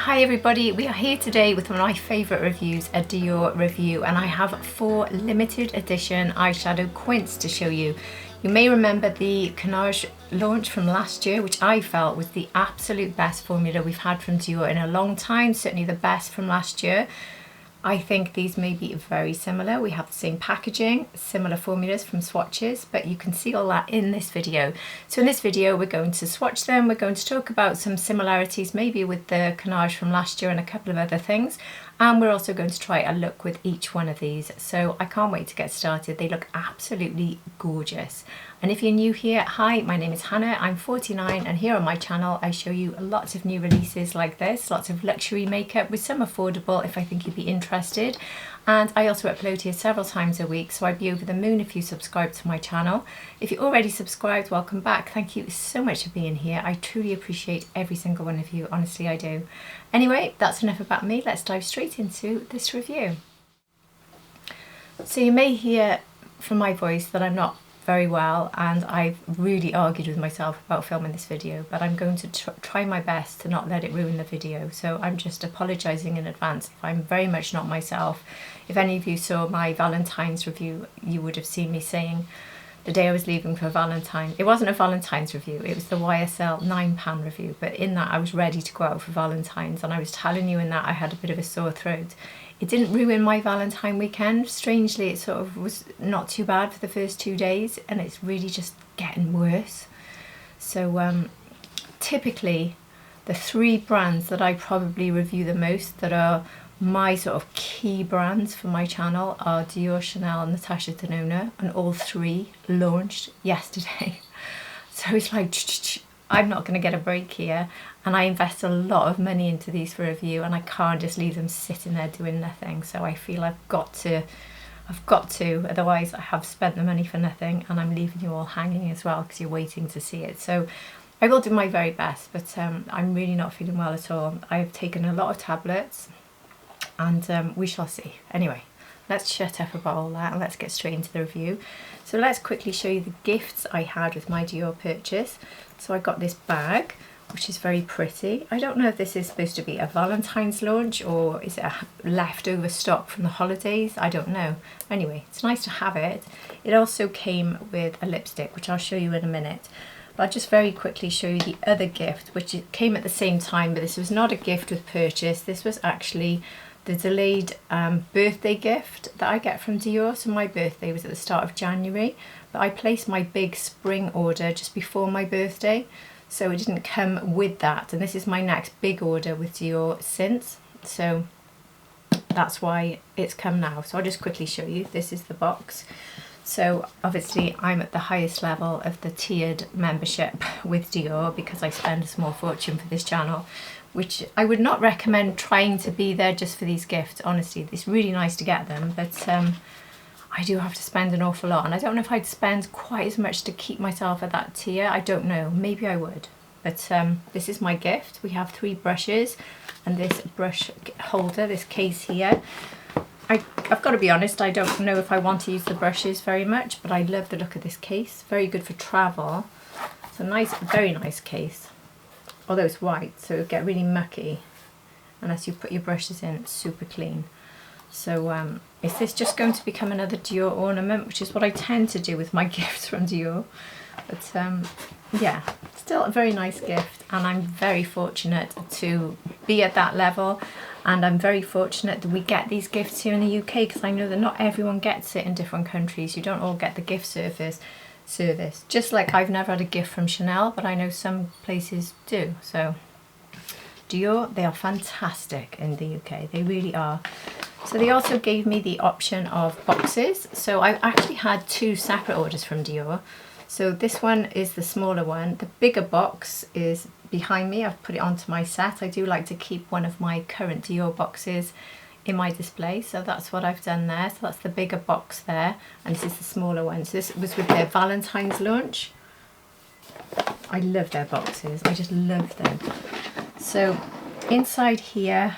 Hi everybody, we are here today with one of my favourite reviews, a Dior review, and I have 4 limited edition eyeshadow quints to show you. You may remember the Cannage launch from last year, which I felt was the absolute best formula we've had from Dior in a long time, certainly the best from last year. I think these may be very similar. We have the same packaging, similar formulas from swatches, but you can see all that in this video. So in this video, we're going to swatch them. We're going to talk about some similarities, maybe with the Cannage from last year and a couple of other things. And we're also going to try a look with each one of these. So I can't wait to get started. They look absolutely gorgeous. And if you're new here, hi, my name is Hannah, I'm 49, and here on my channel I show you lots of new releases like this, lots of luxury makeup with some affordable if I think you'd be interested. And I also upload here several times a week, so I'd be over the moon if you subscribe to my channel. If you're already subscribed, welcome back. Thank you so much for being here. I truly appreciate every single one of you, honestly I do. Anyway, that's enough about me. Let's dive straight into this review. So you may hear from my voice that I'm not very well, and I've really argued with myself about filming this video, but I'm going to try my best to not let it ruin the video, so I'm just apologising in advance if I'm very much not myself. If any of you saw my Valentine's review, you would have seen me saying the day I was leaving for Valentine, it wasn't a Valentine's review, it was the YSL £9 review, but in that I was ready to go out for Valentine's, and I was telling you in that I had a bit of a sore throat. It didn't ruin my Valentine weekend. Strangely, it sort of was not too bad for the first 2 days, and it's really just getting worse. So typically the 3 brands that I probably review the most that are my sort of key brands for my channel are Dior, Chanel and Natasha Denona, and all 3 launched yesterday. So it's like, I'm not going to get a break here, and I invest a lot of money into these for review, and I can't just leave them sitting there doing nothing. So I feel I've got to, otherwise I have spent the money for nothing, and I'm leaving you all hanging as well because you're waiting to see it. So I will do my very best, but I'm really not feeling well at all. I've taken a lot of tablets, and we shall see. Anyway, let's shut up about all that and let's get straight into the review. So let's quickly show you the gifts I had with my Dior purchase. So I got this bag, which is very pretty. I don't know if this is supposed to be a Valentine's launch or is it a leftover stock from the holidays? I don't know. Anyway, it's nice to have it. It also came with a lipstick, which I'll show you in a minute. But I'll just very quickly show you the other gift, which came at the same time, but this was not a gift with purchase. This was actually the delayed birthday gift that I get from Dior. So my birthday was at the start of January, but I placed my big spring order just before my birthday, so it didn't come with that, and this is my next big order with Dior since, so that's why it's come now. So I'll just quickly show you. This is the box. So obviously I'm at the highest level of the tiered membership with Dior because I spend a small fortune for this channel, which I would not recommend trying to be there just for these gifts. Honestly, it's really nice to get them, but I do have to spend an awful lot, and I don't know if I'd spend quite as much to keep myself at that tier. I don't know, maybe I would, but this is my gift. We have 3 brushes and this brush holder, this case here. I've got to be honest, I don't know if I want to use the brushes very much, but I love the look of this case. Very good for travel. It's a nice, very nice case, although it's white, so it'll get really mucky unless you put your brushes in. It's super clean. So is this just going to become another Dior ornament, which is what I tend to do with my gifts from Dior? But yeah, still a very nice gift, and I'm very fortunate to be at that level, and I'm very fortunate that we get these gifts here in the UK, because I know that not everyone gets it in different countries. You don't all get the gift service. Just like I've never had a gift from Chanel, but I know some places do. So Dior, they are fantastic in the UK, they really are. So they also gave me the option of boxes. So I actually had 2 separate orders from Dior. So this one is the smaller one. The bigger box is behind me. I've put it onto my set. I do like to keep one of my current Dior boxes in my display, so that's what I've done there. So that's the bigger box there, and this is the smaller one. So this was with their Valentine's launch. I love their boxes. I just love them. So inside here,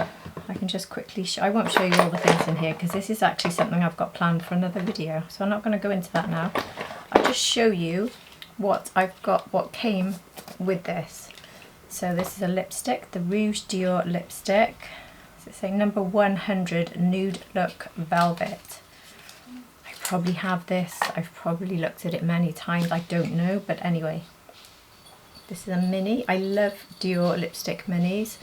I can just quickly show, I won't show you all the things in here because this is actually something I've got planned for another video, so I'm not going to go into that now. I'll just show you what I've got, what came with this. So this is a lipstick, the Rouge Dior lipstick. So it's a number 100 Nude Look Velvet. I probably have this, I've probably looked at it many times, I don't know, but anyway. This is a mini. I love Dior lipstick minis,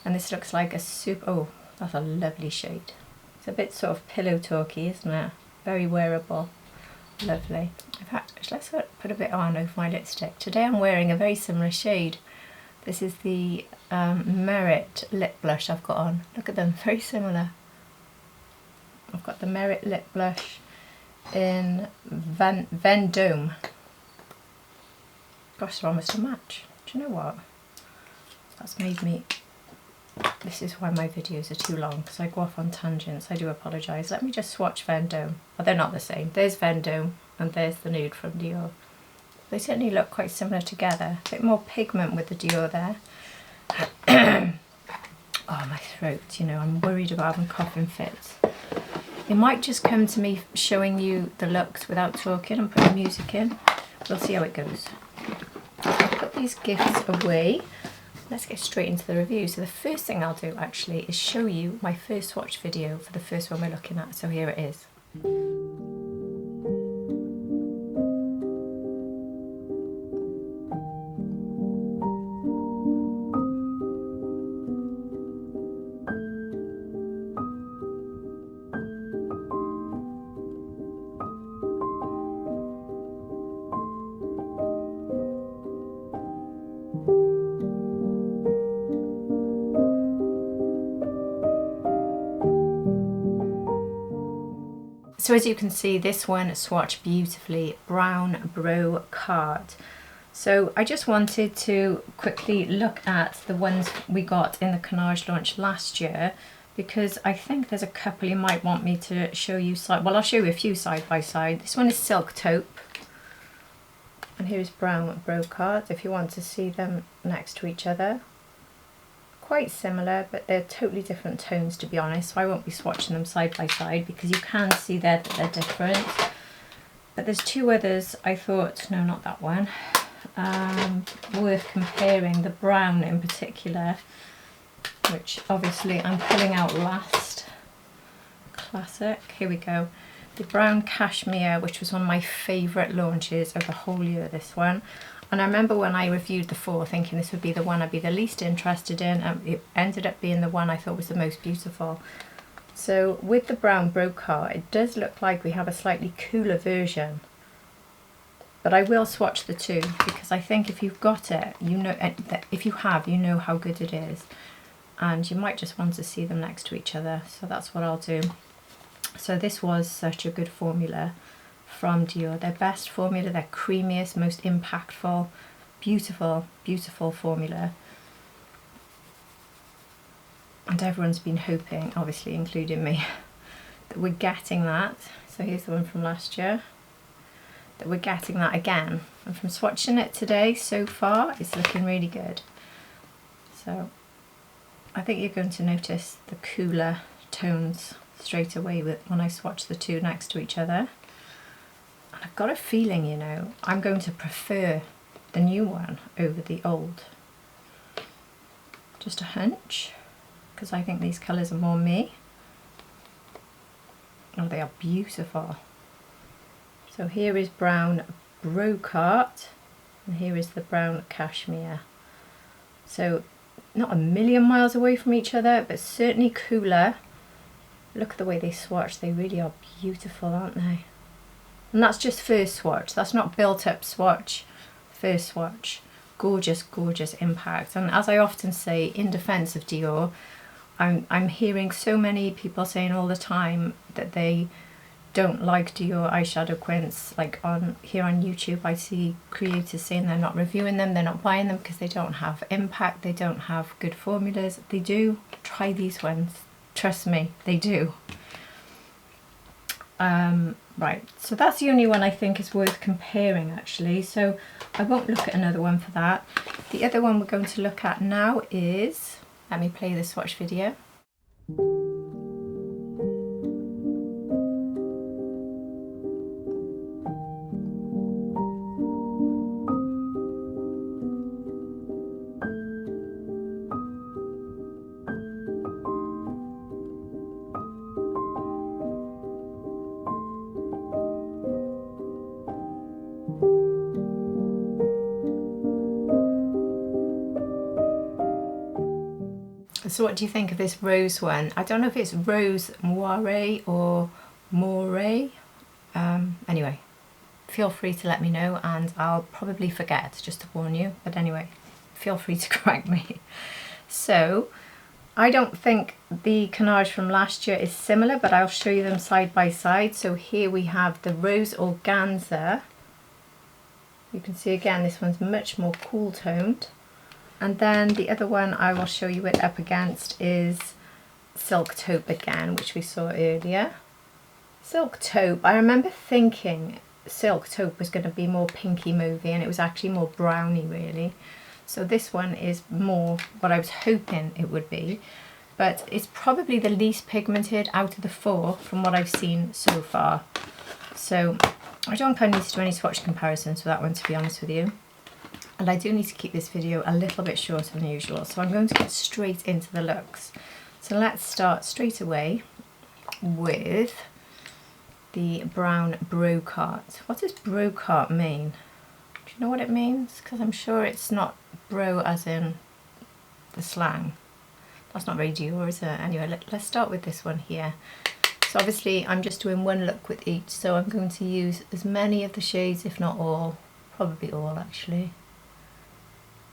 and this looks like a super, oh, that's a lovely shade. It's a bit sort of pillow talky, isn't it? Very wearable. Lovely. In fact, let's put a bit on over my lipstick. Today I'm wearing a very similar shade. This is the Merit lip blush I've got on. Look at them, very similar. I've got the Merit lip blush in Vendome. Gosh, they're almost a match. Do you know what? That's made me... This is why my videos are too long, because I go off on tangents. I do apologise. Let me just swatch Vendome. Well, they're not the same. There's Vendome and there's the nude from Dior. They certainly look quite similar together. A bit more pigment with the Dior there. Oh, my throat, you know, I'm worried about having coughing fits. It might just come to me showing you the looks without talking and putting music in. We'll see how it goes. I'll put these gifts away. Let's get straight into the review. So the first thing I'll do actually is show you my first swatch video for the first one we're looking at. So here it is. So as you can see, this one swatched beautifully, Brown Brocart. So I just wanted to quickly look at the ones we got in the Cannage launch last year, because I think there's a couple you might want me to show you well, I'll show you a few side by side. This one is Silk Taupe, and here's Brown Brocart if you want to see them next to each other. Quite similar, but they're totally different tones, to be honest, so I won't be swatching them side by side because you can see there that they're different. But there's two others I thought, no, not that one, worth comparing. The brown in particular, which obviously I'm pulling out last. Classic. Here we go. The Brown Cashmere, which was one of my favourite launches of the whole year, this one. And I remember when I reviewed the 4 thinking this would be the one I'd be the least interested in, and it ended up being the one I thought was the most beautiful. So with the Brown Brocart, it does look like we have a slightly cooler version. But I will swatch the two, because I think if you've got it, you know, if you have, you know how good it is. And you might just want to see them next to each other. So that's what I'll do. So this was such a good formula from Dior. Their best formula, their creamiest, most impactful, beautiful, beautiful formula. And everyone's been hoping, obviously including me, that we're getting that. So here's the one from last year. That we're getting that again. And from swatching it today so far, it's looking really good. So I think you're going to notice the cooler tones straight away when I swatch the two next to each other. And I've got a feeling, you know, I'm going to prefer the new one over the old. Just a hunch, because I think these colours are more me. Oh, they are beautiful. So here is Brown Brocart, and here is the Brown Cashmere. So not a million miles away from each other, but certainly cooler. Look at the way they swatch, they really are beautiful, aren't they? And that's just first swatch, that's not built up swatch, first swatch. Gorgeous, gorgeous impact. And as I often say, in defense of Dior, I'm hearing so many people saying all the time that they don't like Dior eyeshadow quints. Like here on YouTube, I see creators saying they're not reviewing them, they're not buying them because they don't have impact, they don't have good formulas. They do. Try these ones. Trust me, they do. Right, so that's the only one I think is worth comparing actually, so I won't look at another one for that. The other one we're going to look at now is, let me play the swatch video. So what do you think of this rose one? I don't know if it's Rose Moiré or Moiré. Anyway, feel free to let me know, and I'll probably forget, just to warn you. But anyway, feel free to correct me. So I don't think the Cannage from last year is similar, but I'll show you them side by side. So here we have the Rose Organza. You can see again, this one's much more cool toned. And then the other one I will show you it up against is Silk Taupe again, which we saw earlier. Silk Taupe, I remember thinking Silk Taupe was going to be more pinky mauvey, and it was actually more browny really. So this one is more what I was hoping it would be, but it's probably the least pigmented out of the four from what I've seen so far. So I don't kind of need to do any swatch comparisons for that one, to be honest with you. And I do need to keep this video a little bit shorter than usual, so I'm going to get straight into the looks. So let's start straight away with the Brown Brocart. What does brocart mean? Do you know what it means? Because I'm sure it's not bro as in the slang. That's not very Dior, is it? Anyway, let's start with this one here. So obviously I'm just doing one look with each, so I'm going to use as many of the shades, if not all, probably all actually,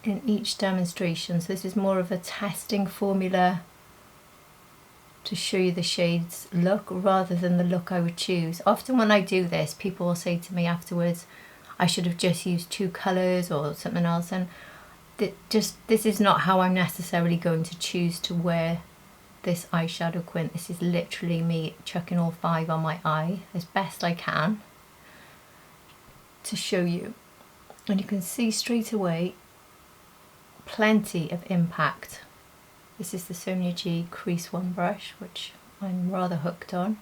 in each demonstration. So this is more of a testing formula to show you the shades look rather than the look I would choose. Often when I do this, people will say to me afterwards, I should have just used two colours or something else, and this is not how I'm necessarily going to choose to wear this eyeshadow quint. This is literally me chucking all five on my eye as best I can to show you. And you can see straight away plenty of impact. This is the Sonia G Crease One brush, which I'm rather hooked on.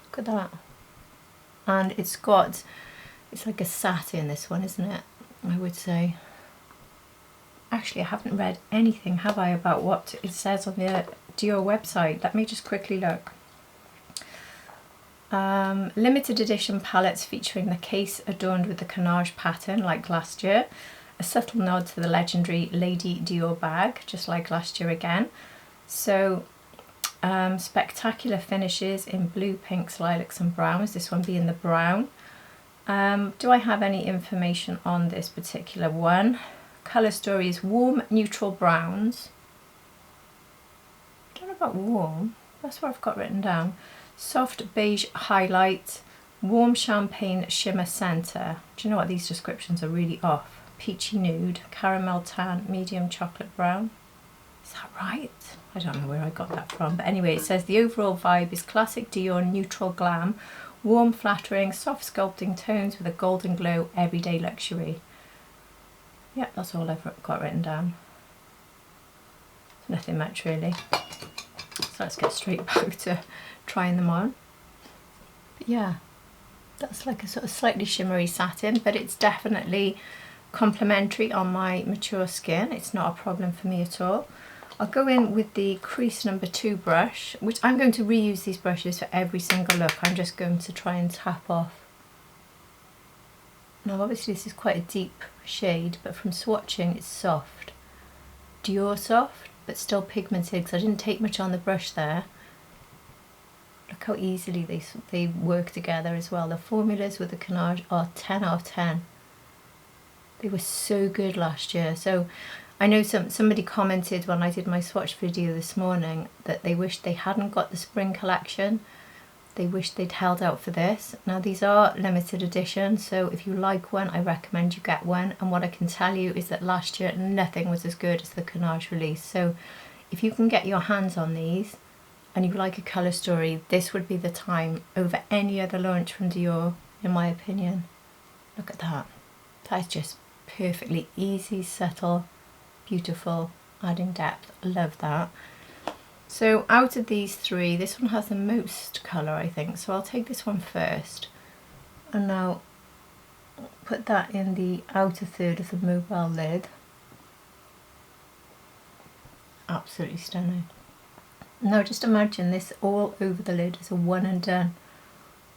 Look at that. And it's like a satin, this one, isn't it? I would say. Actually, I haven't read anything, have I, about what it says on the Dior website. Let me just quickly look. Limited edition palettes featuring the case adorned with the Cannage pattern, like last year. A subtle nod to the legendary Lady Dior bag, just like last year again. So spectacular finishes in blue, pinks, lilacs and browns, this one being the brown. Do I have any information on this particular one? Colour story is warm neutral browns. I don't know about warm, that's what I've got written down. Soft beige highlight, warm champagne shimmer centre. Do you know what, these descriptions are really off. Peachy nude, caramel tan, medium chocolate brown. Is that right? I don't know where I got that from, but anyway, it says the overall vibe is classic Dior neutral glam, warm, flattering, soft sculpting tones with a golden glow, everyday luxury. Yeah, that's all I've got written down. Nothing much really. So let's get straight back to trying them on. But yeah, that's like a sort of slightly shimmery satin, but it's definitely complementary on my mature skin. It's not a problem for me at all. I'll go in with the crease number 2 brush, which I'm going to reuse these brushes for every single look. I'm just going to try and tap off. Now obviously this is quite a deep shade, but from swatching it's soft. Dior soft, but still pigmented, because I didn't take much on the brush there. Look how easily they work together as well. The formulas with the Cannage are 10 out of 10. They were so good last year. So I know somebody commented when I did my swatch video this morning that they wished they hadn't got the spring collection. They wished they'd held out for this. Now these are limited edition, so if you like one, I recommend you get one. And what I can tell you is that last year nothing was as good as the Cannage release. So if you can get your hands on these and you like a colour story, this would be the time over any other launch from Dior, in my opinion. Look at that. That is just perfectly easy, subtle, beautiful, adding depth. I love that. So out of these three, this one has the most colour, I think. So I'll take this one first. And now put that in the outer third of the mobile lid. Absolutely stunning. Now just imagine this all over the lid as a one and done.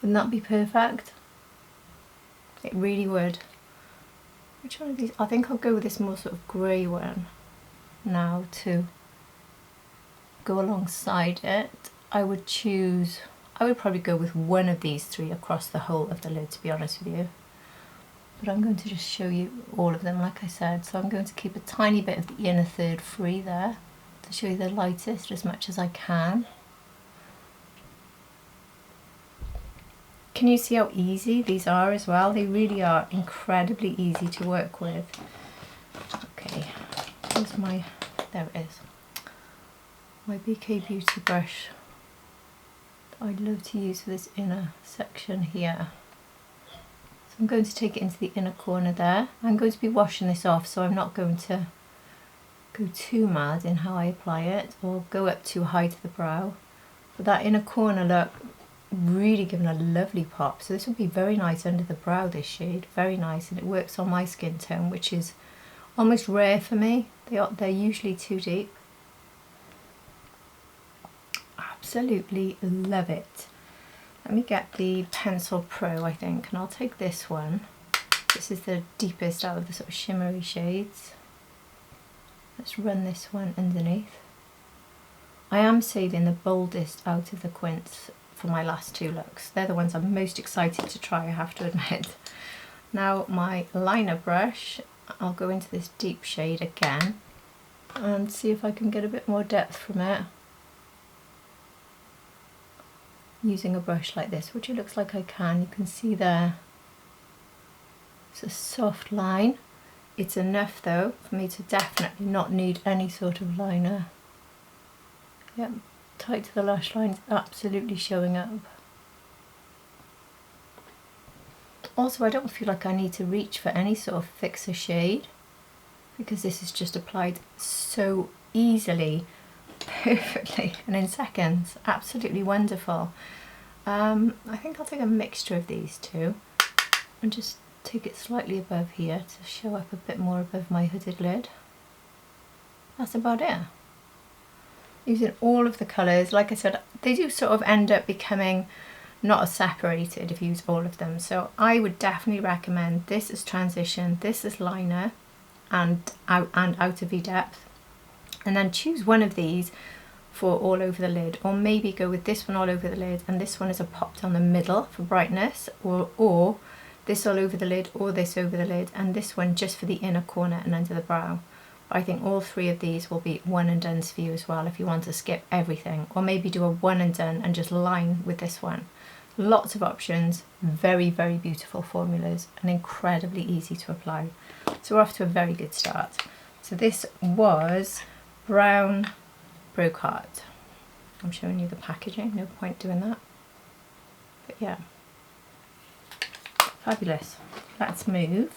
Wouldn't that be perfect? It really would. Which one of these? I think I'll go with this more sort of grey one. now to go alongside it, I would probably go with one of these three across the whole of the lid, to be honest with you. But I'm going to just show you all of them, like I said. So I'm going to keep a tiny bit of the inner third free there to show you the lightest as much as I can. Can you see how easy these are as well? They really are incredibly easy to work with. Okay, here's my, there it is, my BK Beauty brush that I'd love to use for this inner section here. So I'm going to take it into the inner corner there. I'm going to be washing this off, so I'm not going to go too mad in how I apply it or go up too high to the brow. But that inner corner look, really giving a lovely pop. So this would be very nice under the brow, this shade, very nice, and it works on my skin tone, which is almost rare for me. They're usually too deep. Absolutely love it. Let me get the Pencil Pro, I think, and I'll take this one. This is the deepest out of the sort of shimmery shades. Let's run this one underneath. I am saving the boldest out of the quints for my last two looks. They're the ones I'm most excited to try, I have to admit. Now my liner brush, I'll go into this deep shade again and see if I can get a bit more depth from it, using a brush like this, which it looks like I can. You can see there, it's a soft line. It's enough though for me to definitely not need any sort of liner. Yep, tight to the lash line, absolutely showing up. Also, I don't feel like I need to reach for any sort of fixer shade because this is just applied so easily, perfectly, and in seconds. Absolutely wonderful. I think I'll take a mixture of these two and just take it slightly above here to show up a bit more above my hooded lid. That's about it. Using all of the colours, like I said, they do sort of end up becoming not as separated if you use all of them. So I would definitely recommend this as transition, this as liner, and outer V depth, and then choose one of these for all over the lid, or maybe go with this one all over the lid and this one is a pop down the middle for brightness, or this all over the lid or this over the lid and this one just for the inner corner and under the brow. But I think all three of these will be one and done's for you as well if you want to skip everything, or maybe do a one and done and just line with this one. Lots of options, very, very beautiful formulas and incredibly easy to apply. So we're off to a very good start. So this was Brown Brocart. I'm showing you the packaging, no point doing that. But yeah, fabulous. Let's move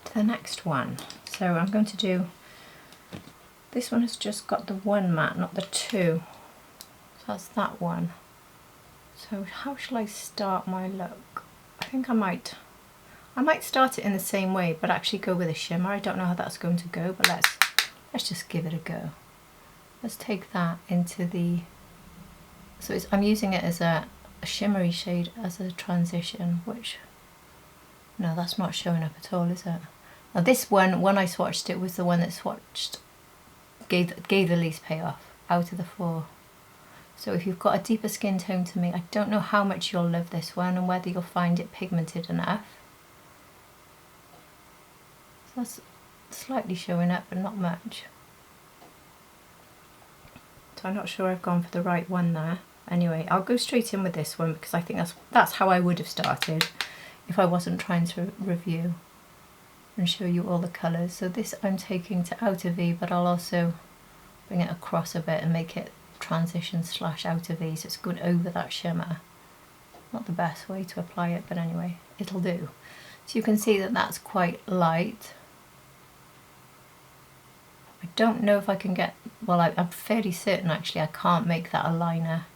to the next one. So I'm going to do, this one has just got the one matte, not the two. So that's that one. So how shall I start my look? I think I might start it in the same way, but actually go with a shimmer. I don't know how that's going to go, but let's just give it a go. Let's take that into the, so I'm using it as a shimmery shade as a transition, which, no, that's not showing up at all, is it? Now this one, when I swatched it, was the one that swatched, gave the least payoff out of the four. So if you've got a deeper skin tone to me, I don't know how much you'll love this one and whether you'll find it pigmented enough. So that's slightly showing up, but not much. So I'm not sure I've gone for the right one there. Anyway, I'll go straight in with this one because I think that's how I would have started if I wasn't trying to review and show you all the colours. So this I'm taking to outer V, but I'll also bring it across a bit and make it transition / outer V, so it's good over that shimmer. Not the best way to apply it, but anyway, it'll do. So you can see that that's quite light. I don't know if I can get, well, I'm fairly certain actually I can't make that a liner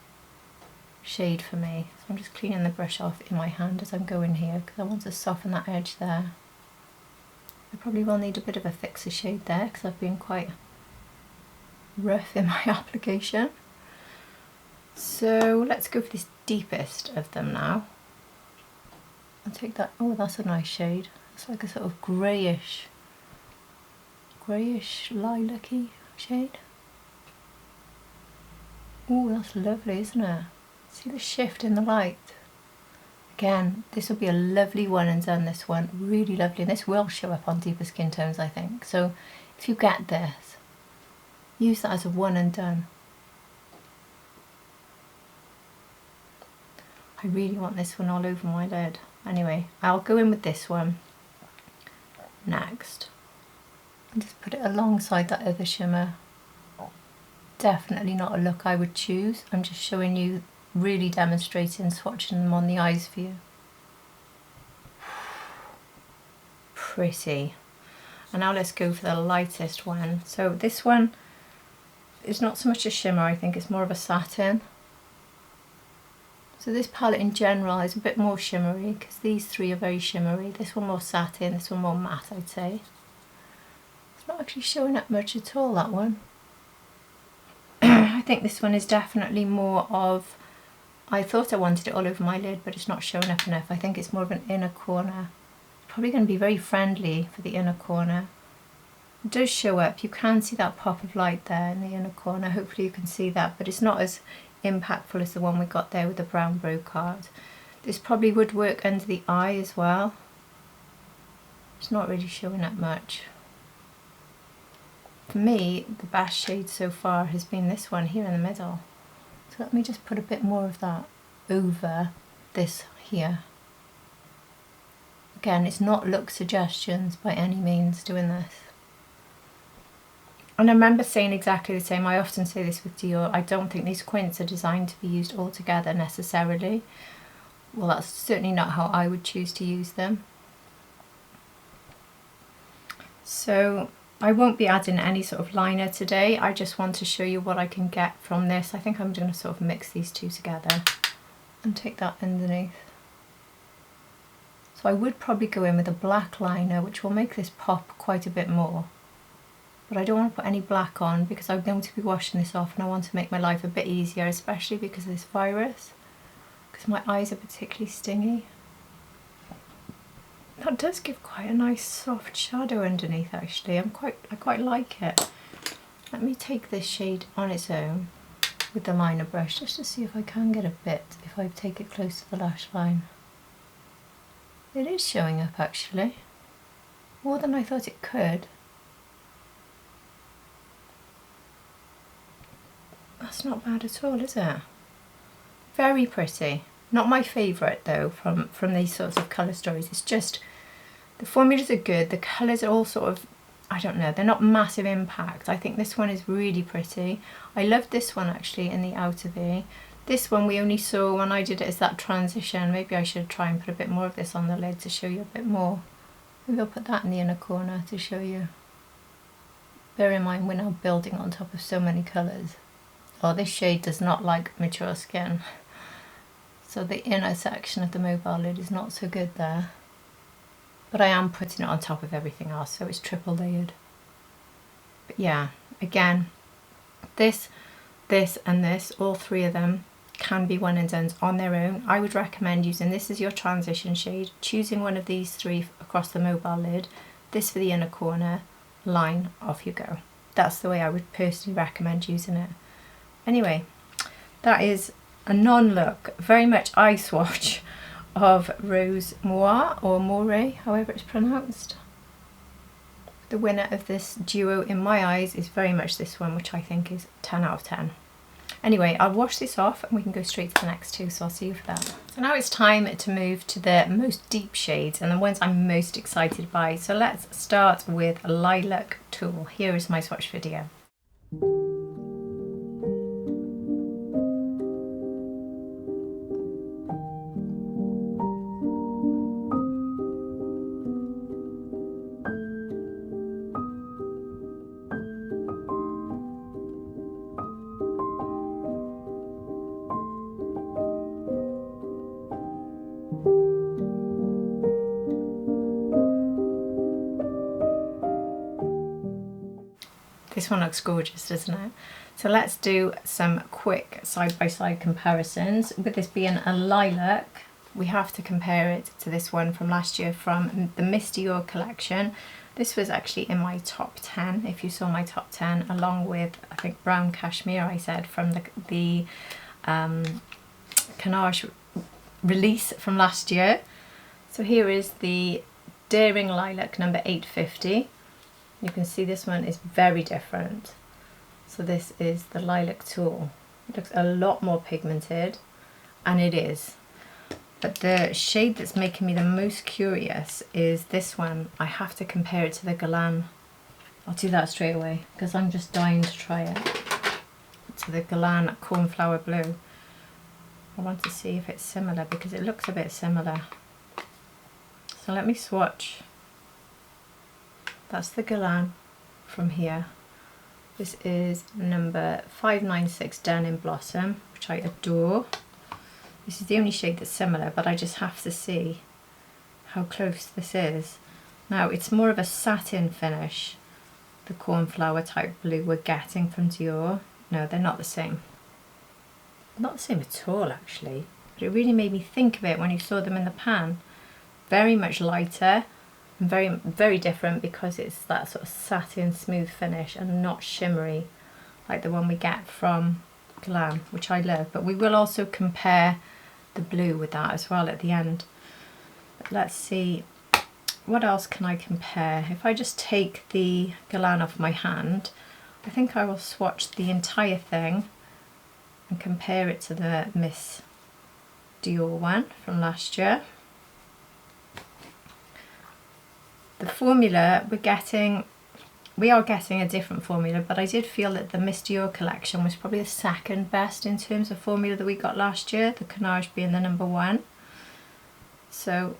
shade for me. So I'm just cleaning the brush off in my hand as I'm going here because I want to soften that edge there. I probably will need a bit of a fixer shade there because I've been quite rough in my application. So let's go for this deepest of them now. I'll take that, oh that's a nice shade. It's like a sort of greyish lilac-y shade. Oh, that's lovely, isn't it? See the shift in the light? Again, this will be a lovely one and done, this one. Really lovely. And this will show up on deeper skin tones, I think. So if you get this, use that as a one and done. I really want this one all over my lid. Anyway, I'll go in with this one next. And just put it alongside that other shimmer. Definitely not a look I would choose. I'm just showing you, really demonstrating, swatching them on the eyes for you. Pretty. And now let's go for the lightest one. So this one is not so much a shimmer, I think it's more of a satin. So this palette in general is a bit more shimmery because these three are very shimmery. This one more satin, this one more matte, I'd say. It's not actually showing up much at all, that one. I think this one is definitely more of, I thought I wanted it all over my lid, but it's not showing up enough. I think it's more of an inner corner. Probably going to be very friendly for the inner corner. It does show up, you can see that pop of light there in the inner corner. Hopefully you can see that, but it's not as impactful as the one we got there with the Brown Brocart. This probably would work under the eye as well. It's not really showing up much. For me, the best shade so far has been this one here in the middle. So let me just put a bit more of that over this here. Again, it's not look suggestions by any means doing this. And I remember saying exactly the same. I often say this with Dior. I don't think these quints are designed to be used all together necessarily. Well, that's certainly not how I would choose to use them. So I won't be adding any sort of liner today. I just want to show you what I can get from this. I think I'm going to sort of mix these two together and take that underneath. So I would probably go in with a black liner, which will make this pop quite a bit more. But I don't want to put any black on because I'm going to be washing this off and I want to make my life a bit easier, especially because of this virus, because my eyes are particularly stingy. That does give quite a nice soft shadow underneath actually. I quite like it. Let me take this shade on its own with the liner brush just to see if I can get a bit, if I take it close to the lash line. It is showing up actually, more than I thought it could. That's not bad at all, is it? Very pretty. Not my favourite though from these sorts of colour stories. It's just, the formulas are good, the colours are all sort of, I don't know, they're not massive impact. I think this one is really pretty. I love this one actually in the outer V. This one we only saw when I did it as that transition. Maybe I should try and put a bit more of this on the lid to show you a bit more. Maybe I'll put that in the inner corner to show you. Bear in mind we're now building on top of so many colours. Oh, this shade does not like mature skin. So the inner section of the mobile lid is not so good there. But I am putting it on top of everything else, so it's triple layered. But yeah, again, this and this, all three of them can be one and dones on their own. I would recommend using this as your transition shade, choosing one of these three across the mobile lid, this for the inner corner, line, off you go. That's the way I would personally recommend using it. Anyway, that is a non-look, very much eye swatch of Rose Moiré, or Moiré, however it's pronounced. The winner of this duo in my eyes is very much this one, which I think is 10 out of 10. Anyway, I'll wash this off and we can go straight to the next two, so I'll see you for that. So now it's time to move to the most deep shades and the ones I'm most excited by. So let's start with Lilac Tulle. Here is my swatch video. This one looks gorgeous, doesn't it? So let's do some quick side-by-side comparisons. With this being a lilac, we have to compare it to this one from last year from the Miss Dior collection. This was actually in my top 10, if you saw my top 10, along with, I think, Brown Cashmere, I said, from the Cannage release from last year. So here is the Daring Lilac number 850. You can see this one is very different. So this is the Lilac Tulle. It looks a lot more pigmented, and it is. But the shade that's making me the most curious is this one. I have to compare it to the Galan. I'll do that straight away because I'm just dying to try it. To the Galan Cornflower Blue. I want to see if it's similar because it looks a bit similar. So let me swatch. That's the Galan from here. This is number 596 Denim Blossom, which I adore. This is the only shade that's similar, but I just have to see how close this is. Now, it's more of a satin finish, the cornflower type blue we're getting from Dior. No, they're not the same. Not the same at all, actually. But it really made me think of it when you saw them in the pan. Very much lighter and very, very different because it's that sort of satin smooth finish and not shimmery like the one we get from Glam, which I love. But we will also compare the blue with that as well at the end. But let's see, what else can I compare? If I just take the Galan off my hand, I think I will swatch the entire thing and compare it to the Miss Dior one from last year. The formula we are getting a different formula, but I did feel that the Miss Dior collection was probably the second best in terms of formula that we got last year, the Cannage being the number 1. So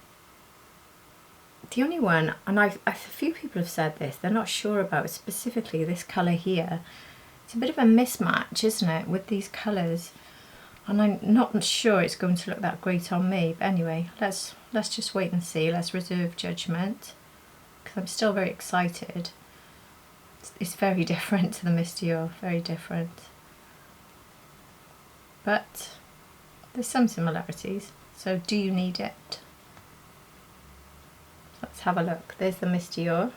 the only one, and a few people have said this, they're not sure about specifically this colour here. It's a bit of a mismatch, isn't it, with these colours? And I'm not sure it's going to look that great on me. But anyway, let's just wait and see. Let's reserve judgment because I'm still very excited. It's very different to the Miss Dior, very different. But there's some similarities. So do you need it? Let's have a look. There's the Miss Dior.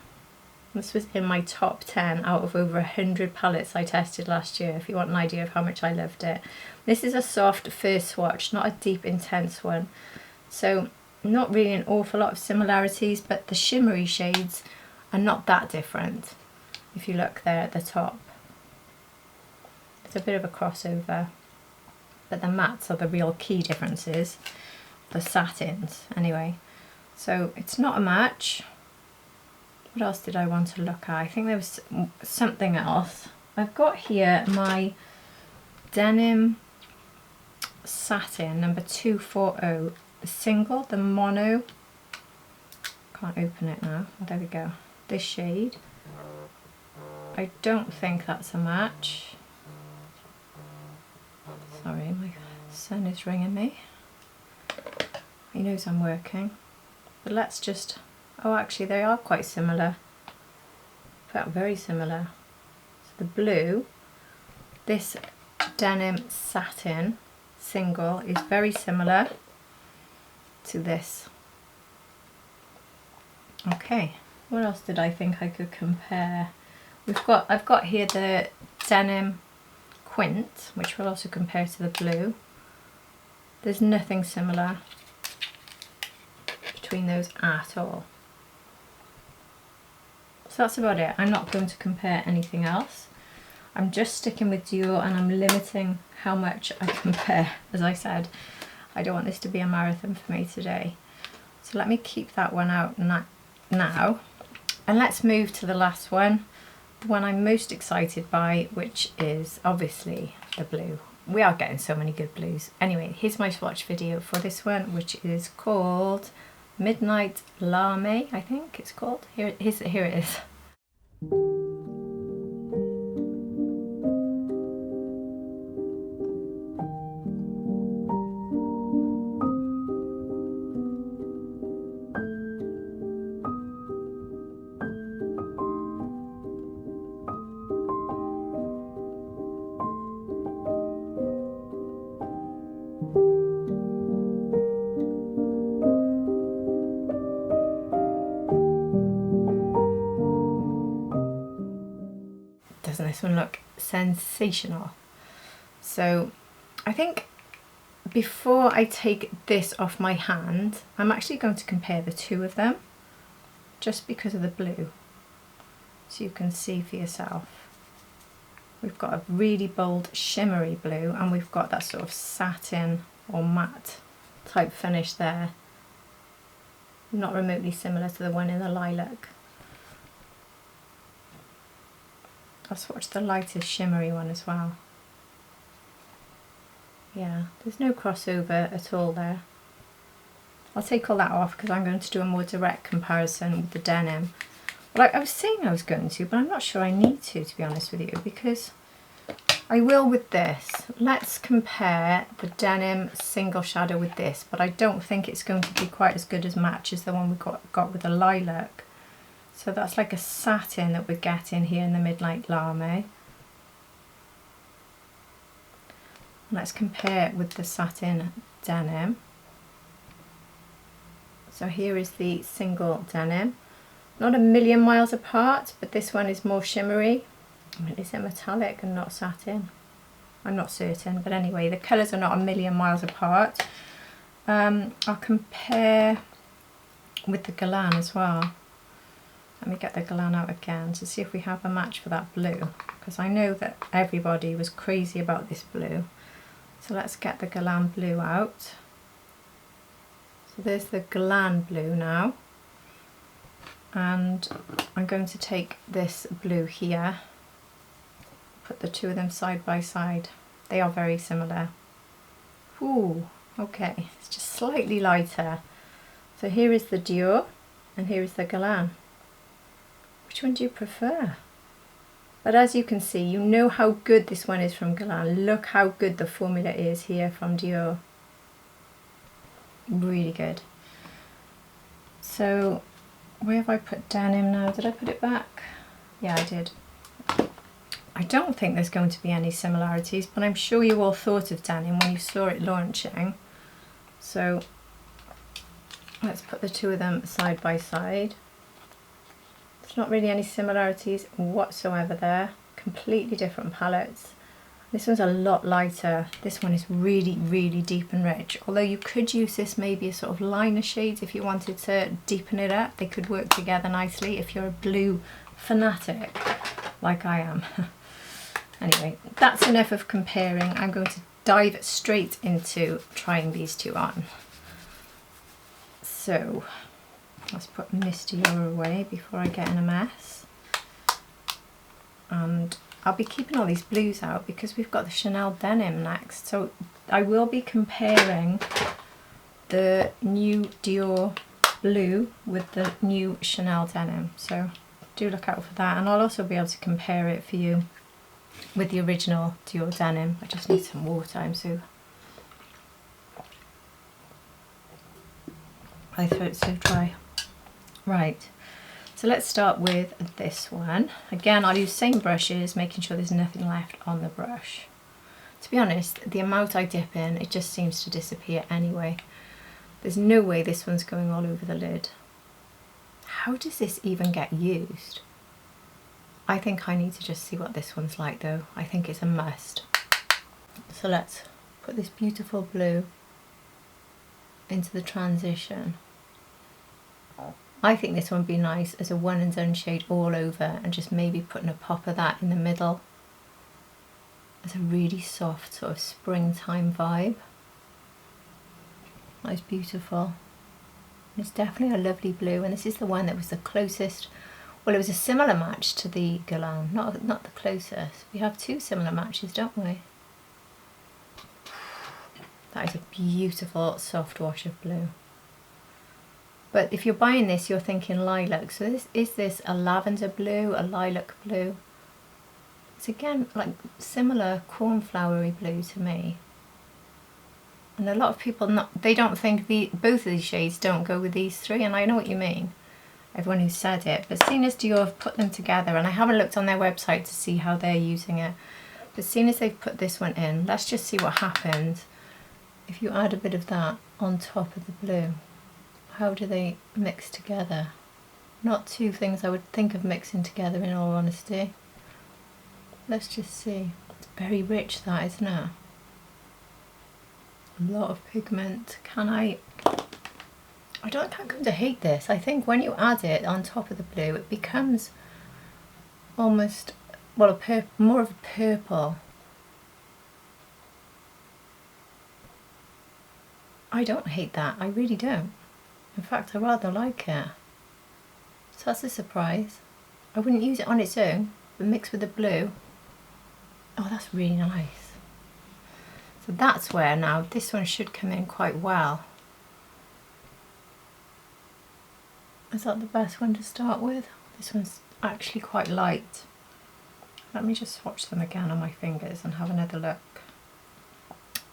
This was in my top 10 out of over 100 palettes I tested last year, if you want an idea of how much I loved it. This is a soft first swatch, not a deep intense one. So not really an awful lot of similarities, but the shimmery shades are not that different. If you look there at the top, it's a bit of a crossover, but the mattes are the real key differences, the satins anyway. So it's not a match. What else did I want to look at? I think there was something else. I've got here my Denim Satin number 240, the single, the mono. Can't open it now. Oh, there we go. This shade. I don't think that's a match. Sorry, my son is ringing me. He knows I'm working. But let's just... Oh, actually, they are quite similar. In fact, very similar. So the blue, this Denim Satin single is very similar to this. Okay, what else did I think I could compare? I've got here the Denim Quint, which we'll also compare to the blue. There's nothing similar between those at all. So that's about it. I'm not going to compare anything else. I'm just sticking with Dior and I'm limiting how much I compare. As I said, I don't want this to be a marathon for me today. So let me keep that one out now. And let's move to the last one. The one I'm most excited by, which is obviously the blue. We are getting so many good blues. Anyway, here's my swatch video for this one, which is called Midnight Lamé, I think it's called. Here it is. doesn't this one look sensational? So I think before I take this off my hand, I'm actually going to compare the two of them just because of the blue, so you can see for yourself. We've got a really bold shimmery blue, and we've got that sort of satin or matte type finish there, not remotely similar to the one in the lilac. I'll swatch the lightest shimmery one as well. Yeah, there's no crossover at all there. I'll take all that off because I'm going to do a more direct comparison with the denim. Well, I was saying I was going to, but I'm not sure I need to be honest with you, because I will with this. Let's compare the denim single shadow with this, but I don't think it's going to be quite as good as match as the one we got with the lilac. So that's like a satin that we're getting here in the Midnight Lamé. Let's compare it with the satin denim. So here is the single denim. Not a million miles apart, but this one is more shimmery. I mean, is it metallic and not satin? I'm not certain, but anyway, the colours are not a million miles apart. I'll compare with the Galan as well. Let me get the Galan out again to see if we have a match for that blue, because I know that everybody was crazy about this blue. So let's get the Galan blue out. So there's the Galan blue now, and I'm going to take this blue here, put the two of them side by side. They are very similar. Ooh, okay, it's just slightly lighter. So here is the Dior and here is the Galan. Which one do you prefer? But as you can see, you know how good this one is from Galan. Look how good the formula is here from Dior. Really good. So where have I put denim now? Did I put it back? Yeah, I did. I don't think there's going to be any similarities, but I'm sure you all thought of denim when you saw it launching. So let's put the two of them side by side. There's not really any similarities whatsoever there. Completely different palettes. This one's a lot lighter. This one is really, really deep and rich. Although you could use this maybe as sort of liner shades if you wanted to deepen it up. They could work together nicely if you're a blue fanatic like I am. Anyway, that's enough of comparing. I'm going to dive straight into trying these two on. So let's put Miss Dior away before I get in a mess. And I'll be keeping all these blues out because we've got the Chanel denim next. So I will be comparing the new Dior blue with the new Chanel denim. So do look out for that. And I'll also be able to compare it for you with the original Dior denim. I just need some water. I'm so... my throat's so dry. Right, so let's start with this one. Again, I'll use same brushes, making sure there's nothing left on the brush. To be honest, the amount I dip in, it just seems to disappear anyway. There's no way this one's going all over the lid. How does this even get used? I think I need to just see what this one's like though. I think it's a must. So let's put this beautiful blue into the transition. I think this one would be nice as a one and done shade all over, and just maybe putting a pop of that in the middle as a really soft sort of springtime vibe. That is beautiful. It's definitely a lovely blue, and this is the one that was the closest, well, it was a similar match to the Galan, not the closest. We have two similar matches, don't we? That is a beautiful soft wash of blue. But if you're buying this, you're thinking lilac. So is this a lavender blue, a lilac blue? It's again like similar cornflowery blue to me. And a lot of people, they don't think both of these shades don't go with these three, and I know what you mean. Everyone who said it. But seeing as Dior have put them together, and I haven't looked on their website to see how they're using it, but seeing as they've put this one in, let's just see what happens if you add a bit of that on top of the blue. How do they mix together? Not two things I would think of mixing together in all honesty. Let's just see. It's very rich, that, isn't it? A lot of pigment. I don't think I'm going to hate this. I think when you add it on top of the blue, it becomes almost, well, more of a purple. I don't hate that. I really don't. In fact, I rather like it. So that's a surprise. I wouldn't use it on its own, but mixed with the blue. Oh, that's really nice. So that's where now this one should come in quite well. Is that the best one to start with? This one's actually quite light. Let me just swatch them again on my fingers and have another look.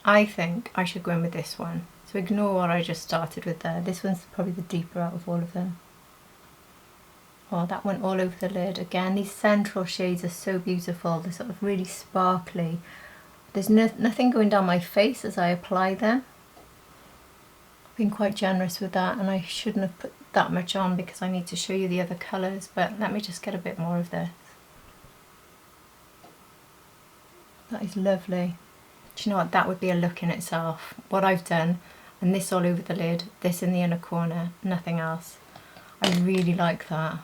I think I should go in with this one. So ignore what I just started with there. This one's probably the deeper out of all of them. Oh, that went all over the lid. Again, these central shades are so beautiful. They're sort of really sparkly. There's nothing going down my face as I apply them. I've been quite generous with that, and I shouldn't have put that much on because I need to show you the other colours, but let me just get a bit more of this. That is lovely. Do you know what? That would be a look in itself. What I've done, and this all over the lid, this in the inner corner, nothing else. I really like that.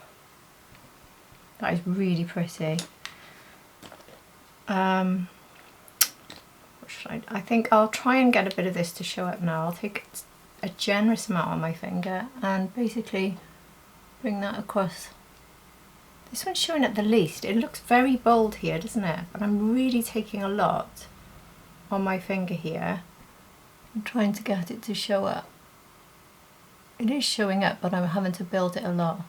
That is really pretty. What should I think I'll try and get a bit of this to show up now. I'll take a generous amount on my finger and basically bring that across. This one's showing up the least. It looks very bold here, doesn't it? But I'm really taking a lot on my finger here. I'm trying to get it to show up. It is showing up, but I'm having to build it a lot.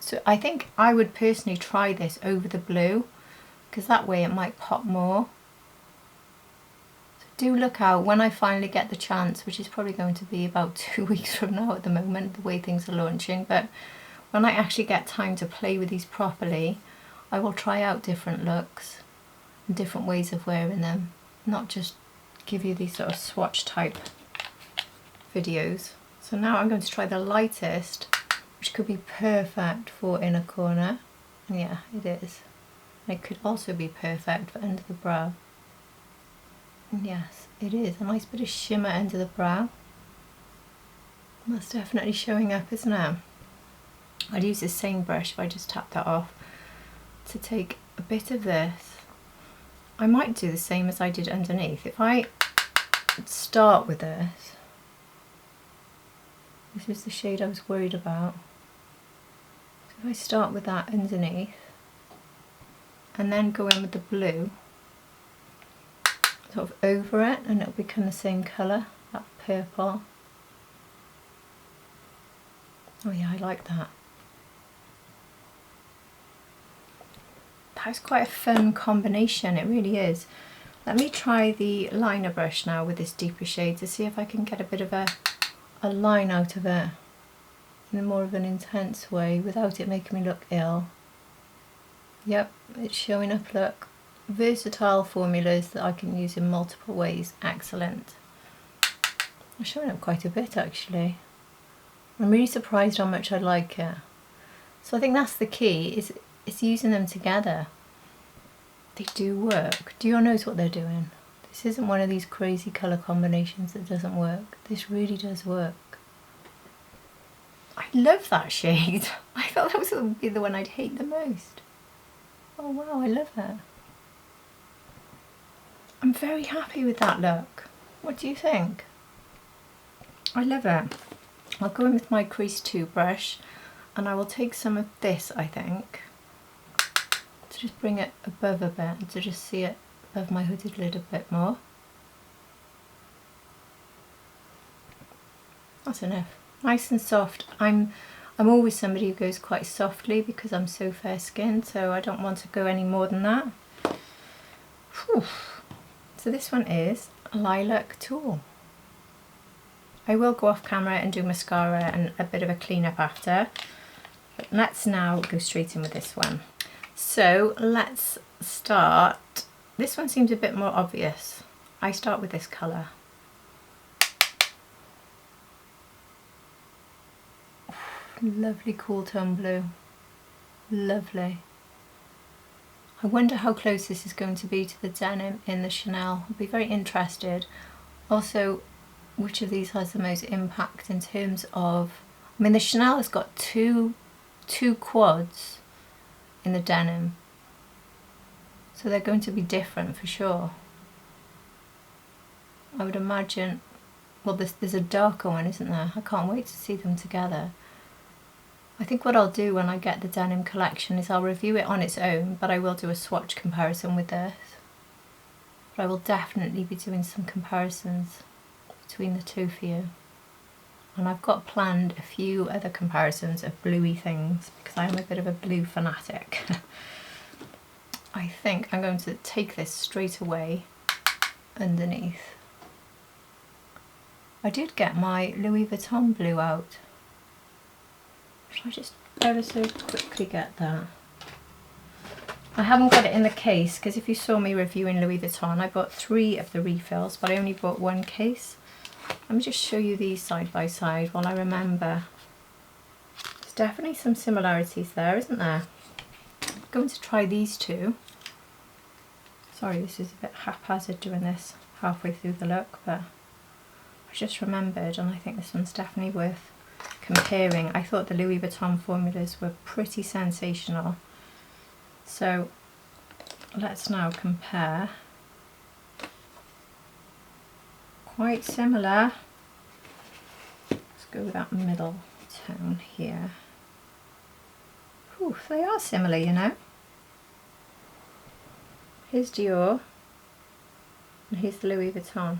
So I think I would personally try this over the blue, because that way it might pop more. So do look out when I finally get the chance, which is probably going to be about 2 weeks from now at the moment, the way things are launching, but when I actually get time to play with these properly, I will try out different looks and different ways of wearing them, not just give you these sort of swatch type videos. So now I'm going to try the lightest, which could be perfect for inner corner. And yeah, it is. It could also be perfect for under the brow. And yes, it is. A nice bit of shimmer under the brow. That's definitely showing up, isn't it? I'd use the same brush if I just tap that off to take a bit of this. I might do the same as I did underneath. If I start with this, this is the shade I was worried about. So if I start with that underneath and then go in with the blue sort of over it, and it'll become the same colour, that purple. Oh yeah, I like that. That's quite a fun combination, it really is. Let me try the liner brush now with this deeper shade to see if I can get a bit of a line out of it in a more of an intense way without it making me look ill. Yep, it's showing up, look. Versatile formulas that I can use in multiple ways, excellent. I'm showing up quite a bit actually. I'm really surprised how much I like it. So I think that's the key, is it's using them together. They do work. Dior knows what they're doing. This isn't one of these crazy colour combinations that doesn't work. This really does work. I love that shade. I thought that would be the one I'd hate the most. Oh wow, I love that. I'm very happy with that look. What do you think? I love it. I'll go in with my crease 2 brush and I will take some of this, I think, to just bring it above a bit and to just see it above my hooded lid a bit more. That's enough. Nice and soft. I'm always somebody who goes quite softly because I'm so fair skinned, so I don't want to go any more than that. Whew. So this one is Lilac Tulle. I will go off camera and do mascara and a bit of a clean up after, but let's now go straight in with this one. So let's start. This one seems a bit more obvious. I start with this colour. Lovely cool tone blue. Lovely. I wonder how close this is going to be to the denim in the Chanel. I'll be very interested. Also, which of these has the most impact in terms of, I mean, the Chanel has got two quads in the denim, so they're going to be different for sure. I would imagine, well, there's a darker one, isn't there? I can't wait to see them together. I think what I'll do when I get the denim collection is I'll review it on its own, but I will do a swatch comparison with this. But I will definitely be doing some comparisons between the two for you. And I've got planned a few other comparisons of bluey things because I am a bit of a blue fanatic. I think I'm going to take this straight away underneath. I did get my Louis Vuitton blue out. Shall I just ever so quickly get that? I haven't got it in the case because if you saw me reviewing Louis Vuitton, I bought 3 of the refills, but I only bought 1 case. Let me just show you these side by side while I remember. There's definitely some similarities there, isn't there? I'm going to try these two. Sorry, this is a bit haphazard doing this halfway through the look, but I just remembered, and I think this one's definitely worth comparing. I thought the Louis Vuitton formulas were pretty sensational. So let's now compare. Quite similar. Let's go with that middle tone here. Ooh, they are similar, you know. Here's Dior and here's the Louis Vuitton.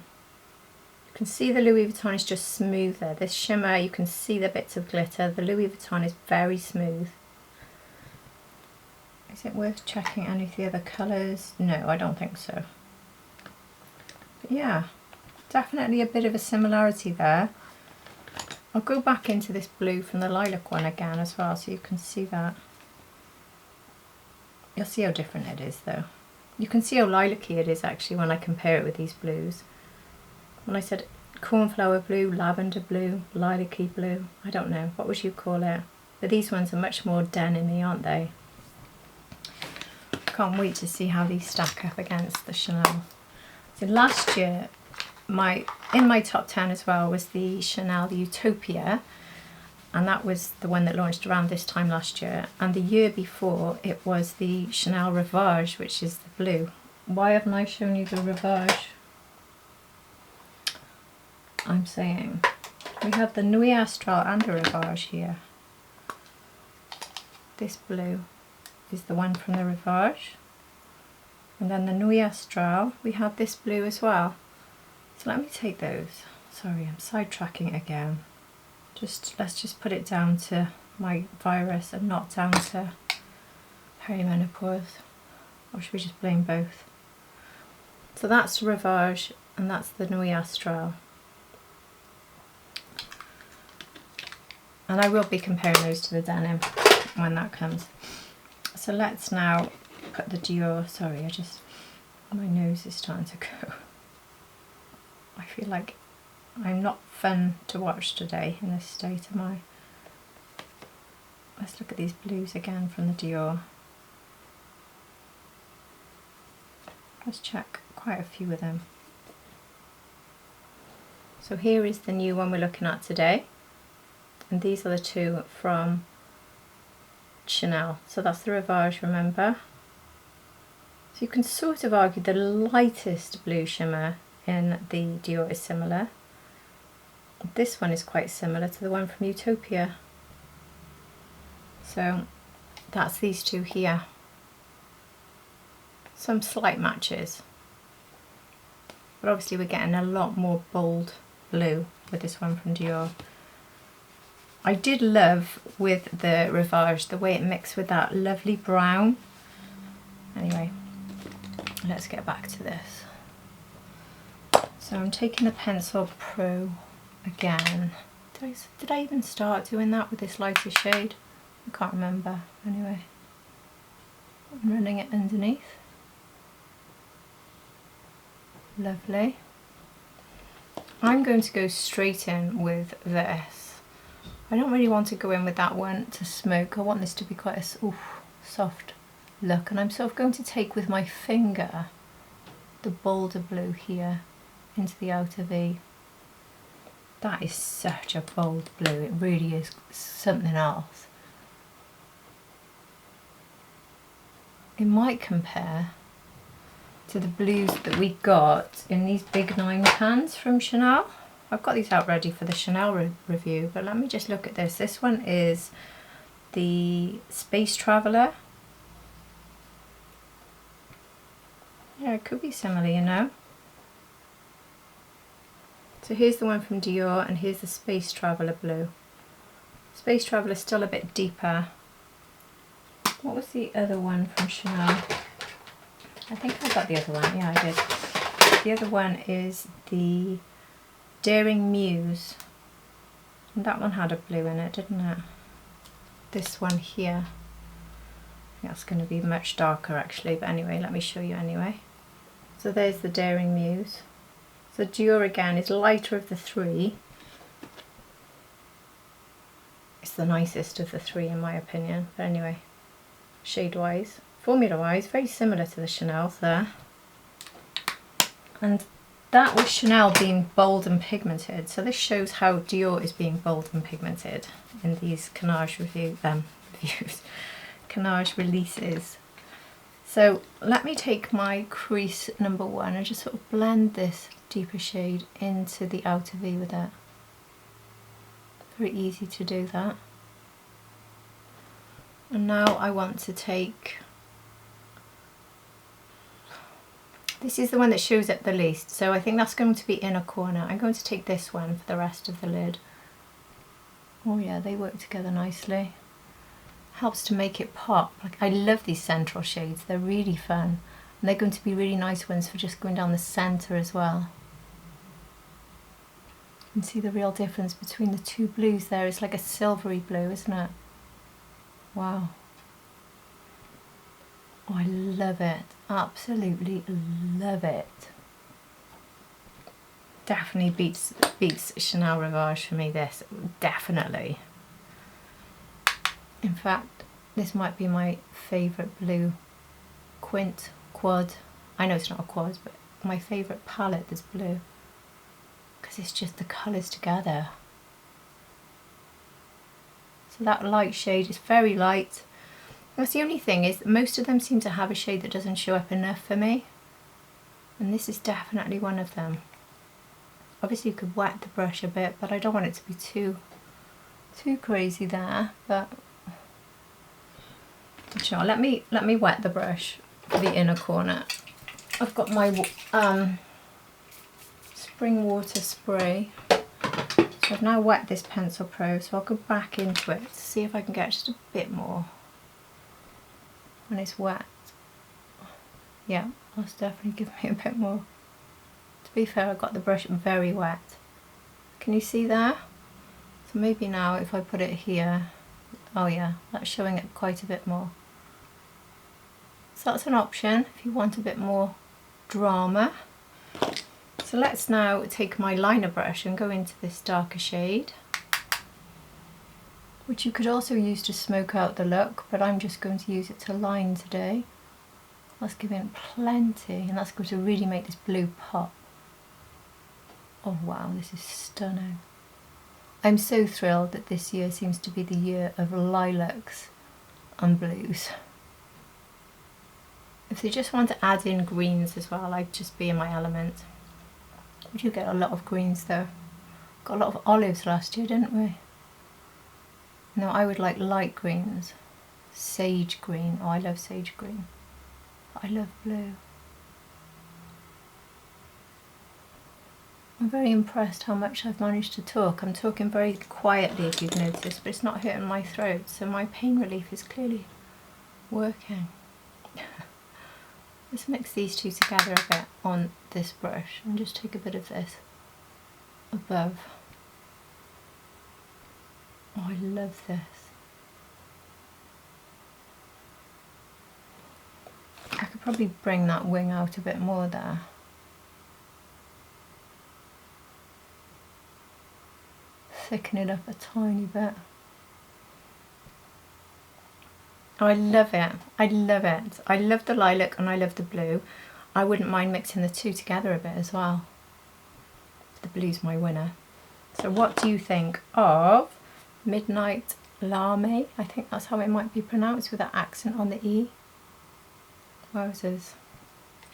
You can see the Louis Vuitton is just smoother. This shimmer, you can see the bits of glitter. The Louis Vuitton is very smooth. Is it worth checking any of the other colours? No, I don't think so. But yeah, definitely a bit of a similarity there. I'll go back into this blue from the lilac one again as well so you can see that. You'll see how different it is though. You can see how lilac-y it is actually when I compare it with these blues. When I said cornflower blue, lavender blue, lilac-y blue, I don't know, what would you call it? But these ones are much more denim-y, aren't they? Can't wait to see how these stack up against the Chanel. So last year, in my top 10 as well was the Chanel Utopia, and that was the one that launched around this time last year. And the year before it was the Chanel Rivage, which is the blue. Why haven't I shown you the Rivage? I'm saying we have the Nuit Astral and the Rivage here. This blue is the one from the Rivage, and then the Nuit Astral we have this blue as well. So let me take those. Sorry, I'm sidetracking again. Let's just put it down to my virus and not down to perimenopause. Or should we just blame both? So that's the Rivage and that's the Nuit Astral. And I will be comparing those to the denim when that comes. So let's now put the Dior, sorry, my nose is starting to go. I feel like I'm not fun to watch today in this state, am I? Let's look at these blues again from the Dior. Let's check quite a few of them. So here is the new one we're looking at today. And these are the two from Chanel. So that's the Rivage, remember? So you can sort of argue the lightest blue shimmer in the Dior is similar. This one is quite similar to the one from Utopia. So that's these two here. Some slight matches. But obviously we're getting a lot more bold blue with this one from Dior. I did love with the Rivage the way it mixed with that lovely brown. Anyway, let's get back to this. So I'm taking the Pencil Pro again. Did I even start doing that with this lighter shade? I can't remember. Anyway, I'm running it underneath. Lovely. I'm going to go straight in with this. I don't really want to go in with that one to smoke. I want this to be quite a soft look, and I'm sort of going to take with my finger the bolder blue here into the outer V. That is such a bold blue, it really is something else. It might compare to the blues that we got in these big 9 pans from Chanel. I've got these out ready for the Chanel review, but let me just look at this. This one is the Space Traveller. Yeah, it could be similar, you know. So here's the one from Dior, and here's the Space Traveller blue. Space Traveller is still a bit deeper. What was the other one from Chanel? I think I got the other one. Yeah, I did. The other one is the Daring Muse. And that one had a blue in it, didn't it? This one here. That's going to be much darker actually, but anyway, let me show you anyway. So there's the Daring Muse. So Dior again is lighter of the 3. It's the nicest of the 3 in my opinion, but anyway, shade wise, formula wise, very similar to the Chanel there. And that was Chanel being bold and pigmented, so this shows how Dior is being bold and pigmented in these Cannage Cannage releases. So let me take my crease number 1 and just sort of blend this deeper shade into the outer V with it. Very easy to do that. And now I want to take, this is the one that shows up the least, so I think that's going to be inner corner. I'm going to take this one for the rest of the lid. Oh yeah, they work together nicely. Helps to make it pop. Like, I love these central shades, they're really fun. And they're going to be really nice ones for just going down the centre as well. You can see the real difference between the 2 blues there. It's like a silvery blue, isn't it? Wow. Oh, I love it. Absolutely love it. Definitely beats Chanel Rivage for me, this. Definitely. In fact, this might be my favourite blue quint quad. I know it's not a quad, but my favourite palette is blue. Because it's just the colours together. So that light shade is very light. That's the only thing, is most of them seem to have a shade that doesn't show up enough for me. And this is definitely one of them. Obviously you could wet the brush a bit, but I don't want it to be too crazy there. But sure, let me wet the brush for the inner corner. I've got my spring water spray. So I've now wet this Pencil Pro, so I'll go back into it to see if I can get just a bit more when it's wet. Yeah, that's definitely giving me a bit more. To be fair, I got the brush very wet. Can you see there? So maybe now if I put it here, oh yeah, that's showing up quite a bit more. So that's an option if you want a bit more drama. So let's now take my liner brush and go into this darker shade, which you could also use to smoke out the look, but I'm just going to use it to line today. That's giving plenty, and that's going to really make this blue pop. Oh wow, this is stunning. I'm so thrilled that this year seems to be the year of lilacs and blues. If they just want to add in greens as well, I'd just be in my element. We do get a lot of greens though. Got a lot of olives last year, didn't we? No, I would like light greens. Sage green. Oh, I love sage green. I love blue. I'm very impressed how much I've managed to talk. I'm talking very quietly if you've noticed, but it's not hurting my throat, so my pain relief is clearly working. Let's mix these two together a bit on this brush and just take a bit of this above. Oh, I love this. I could probably bring that wing out a bit more there. Thicken it up a tiny bit. Oh, I love it. I love it. I love the lilac and I love the blue. I wouldn't mind mixing the two together a bit as well. The blue's my winner. So what do you think of Midnight Lamé? I think that's how it might be pronounced with that accent on the E. Wowzers.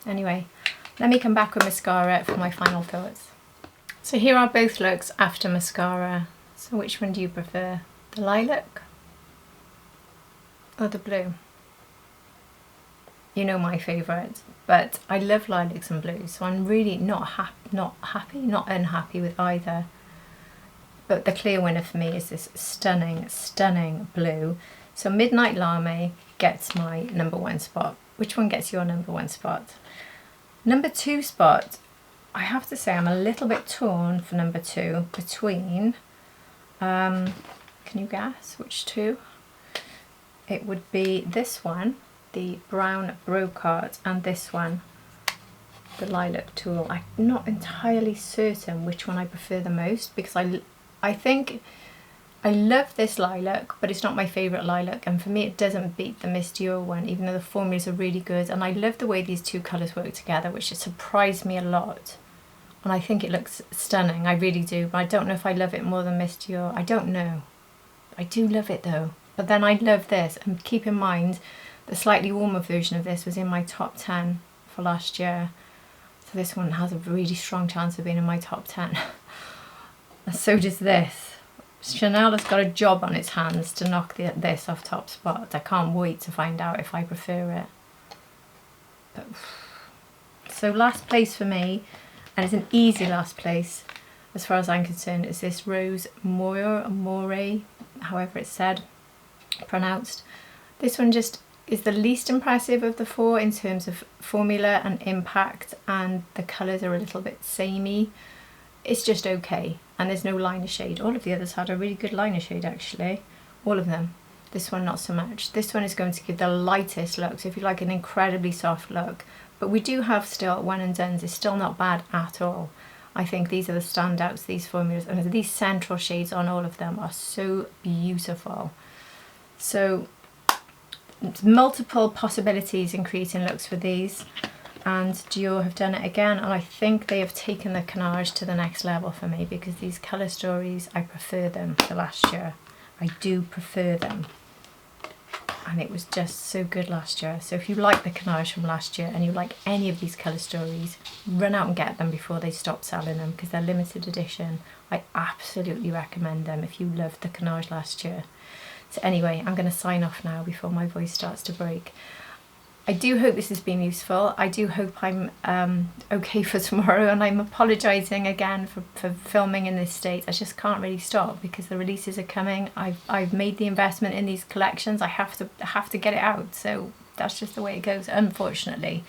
Anyway, let me come back with mascara for my final thoughts. So here are both looks after mascara. So which one do you prefer? The lilac or the blue? You know my favourite, but I love lilacs and blues, so I'm really not unhappy with either. But the clear winner for me is this stunning, stunning blue. So Midnight Lamé gets my #1 spot. Which one gets your #1 spot? #2 spot, I have to say I'm a little bit torn for #2 between, can you guess which two? It would be this one, the Brown Brocart, and this one, the Lilac Tulle. I'm not entirely certain which one I prefer the most, because I think I love this lilac, but it's not my favourite lilac, and for me it doesn't beat the Miss Dior one, even though the formulas are really good, and I love the way these two colours work together, which has surprised me a lot, and I think it looks stunning, I really do, but I don't know if I love it more than Miss Dior. I don't know. I do love it though, but then I love this, and keep in mind the slightly warmer version of this was in my top 10 for last year, so this one has a really strong chance of being in my top 10. And so does this. Chanel has got a job on its hands to knock this off top spot. I can't wait to find out if I prefer it. But, so last place for me, and it's an easy last place as far as I'm concerned, is this Rose Moiré, however it's said, pronounced. This one just is the least impressive of the four in terms of formula and impact, and the colours are a little bit samey. It's just okay, and there's no liner shade. All of the others had a really good liner shade actually, all of them. This one not so much. This one is going to give the lightest look, so if you like an incredibly soft look. But we do have still one and dones, it's still not bad at all. I think these are the standouts, these formulas, and these central shades on all of them are so beautiful. So multiple possibilities in creating looks for these, and Dior have done it again, and I think they have taken the Cannage to the next level for me, because these colour stories, I prefer them to last year. I do prefer them, and it was just so good last year. So if you like the Cannage from last year and you like any of these colour stories, run out and get them before they stop selling them, because they're limited edition. I absolutely recommend them if you loved the Cannage last year. So anyway, I'm going to sign off now before my voice starts to break. I do hope this has been useful. I do hope I'm okay for tomorrow, and I'm apologising again for filming in this state. I just can't really stop because the releases are coming. I've made the investment in these collections. I have to get it out, so that's just the way it goes, unfortunately.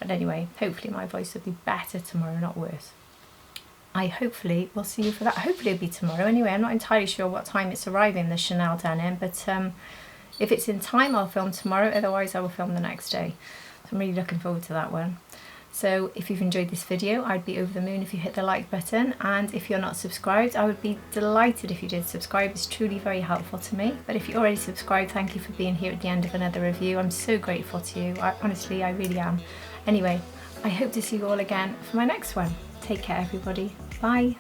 But anyway, hopefully my voice will be better tomorrow, not worse. I hopefully will see you for that. Hopefully it'll be tomorrow. Anyway, I'm not entirely sure what time it's arriving, the Chanel denim, but if it's in time, I'll film tomorrow, otherwise I will film the next day. So I'm really looking forward to that one. So if you've enjoyed this video, I'd be over the moon if you hit the like button, and if you're not subscribed, I would be delighted if you did subscribe. It's truly very helpful to me. But if you're already subscribed, thank you for being here at the end of another review. I'm so grateful to you. Honestly, I really am. Anyway, I hope to see you all again for my next one. Take care, everybody. Bye.